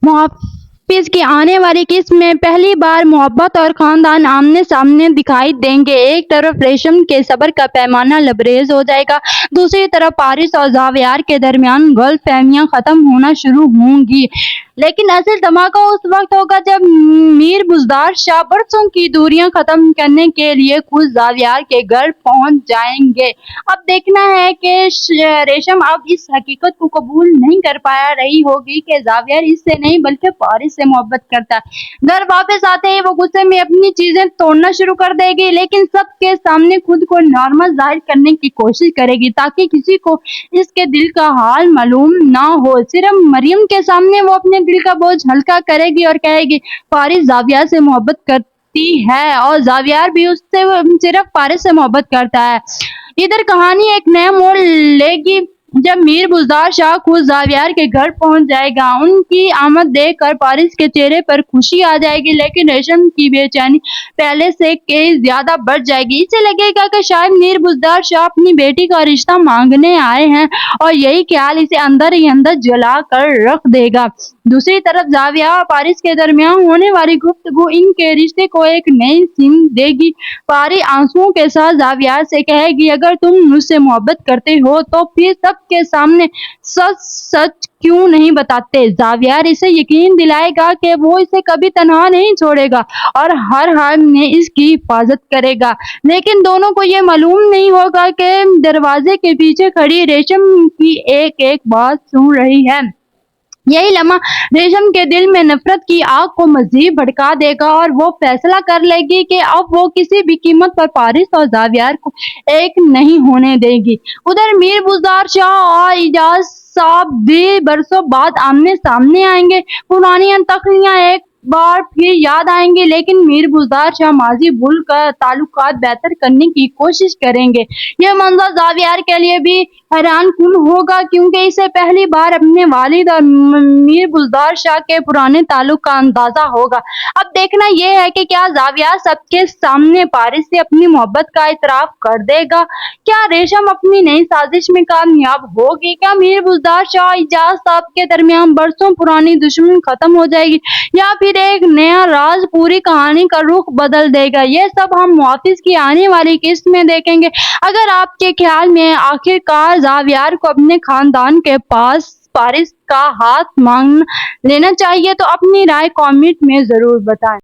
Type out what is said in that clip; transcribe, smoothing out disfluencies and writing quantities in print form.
मुहाफिज की आने वाली किस्त में पहली बार मोहब्बत और खानदान आमने सामने दिखाई देंगे। एक तरफ रेशम के सब्र का पैमाना लबरेज हो जाएगा, दूसरी तरफ पारिस और जावियार के दरमियान गलतफहमियां खत्म होना शुरू होंगी। लेकिन असल धमाका उस वक्त होगा जब मीर बुजदार शाह बरसों की दूरियां खत्म करने के लिए खुद जावियार के घर पहुंच जाएंगे। अब देखना है कि रेशम अब इस हकीकत को कबूल नहीं कर पा रही होगी कि जावियार इससे नहीं बल्कि पारिस से मोहब्बत करता है। घर वापस आते ही वो गुस्से में अपनी चीजें तोड़ना शुरू कर देगी, लेकिन सबके सामने खुद को नॉर्मल जाहिर करने की कोशिश करेगी ताकि किसी को इसके दिल का हाल मालूम ना हो। सिर्फ मरियम के सामने वो अपने दिल का बोझ हल्का करेगी और कहेगी पारिस जावियार से मोहब्बत करती है और जावियार भी उससे सिर्फ पारिस से मोहब्बत करता है। इधर कहानी एक नया मोड़ लेगी जब मीर बुजदार शाह खुद जावियार के घर पहुंच जाएगा। उनकी आमद देखकर पारिस के चेहरे पर खुशी आ जाएगी, लेकिन रेशम की बेचैनी पहले से कई ज्यादा बढ़ जाएगी। इसे लगेगा कि शायद मीर बुजदार शाह अपनी बेटी का रिश्ता मांगने आए हैं और यही ख्याल इसे अंदर ही अंदर जला कर रख देगा। दूसरी तरफ जावियार और पारिस के दरमियान होने वाली गुफ्तगू इनके रिश्ते को एक नई सीम देगी। पारी आंसुओं के साथ जावियार से कहेगी अगर तुम मुझसे मोहब्बत करते हो तो फिर सबके सामने सच सच क्यों नहीं बताते। जावियार इसे यकीन दिलाएगा कि वो इसे कभी तन्हा नहीं छोड़ेगा और हर हाल में इसकी हिफाजत करेगा। लेकिन दोनों को ये मालूम नहीं होगा कि दरवाजे के पीछे खड़ी रेशम की एक एक बात सुन रही है। यही लम्हा रेशम के दिल में नफरत की आग को मजीद भड़का देगा और वो फैसला कर लेगी कि अब वो किसी भी कीमत पर पारिस और जावियार को एक नहीं होने देगी। उधर मीर बुजदार शाह और इजाज साहब भी बरसों बाद आमने सामने आएंगे। पुरानी तख्लियां एक बार फिर याद आएंगे, लेकिन मीर बुजदार शाह माजी भूल कर ताल्लुकात बेहतर करने की कोशिश करेंगे। यह मंजर जावियार के लिए भी हैरान कुन होगा, क्योंकि इसे पहली बार अपने वालिद और मीर बुजदार शाह के पुराने ताल्लुक का अंदाजा होगा। अब देखना यह है कि क्या जावियार सबके सामने पारिस से अपनी मोहब्बत का इतराफ कर देगा। क्या रेशम अपनी नई साजिश में कामयाब होगी। क्या मीर बुजदार शाह और इजाज साहब के दरमियान बरसों पुरानी दुश्मनी खत्म हो जाएगी या फिर एक नया राज पूरी कहानी का रुख बदल देगा। ये सब हम मुहाफिज की आने वाली किस्त में देखेंगे। अगर आपके ख्याल में आखिरकार जावियार को अपने खानदान के पास पारिस का हाथ मांग लेना चाहिए तो अपनी राय कमेंट में जरूर बताएं।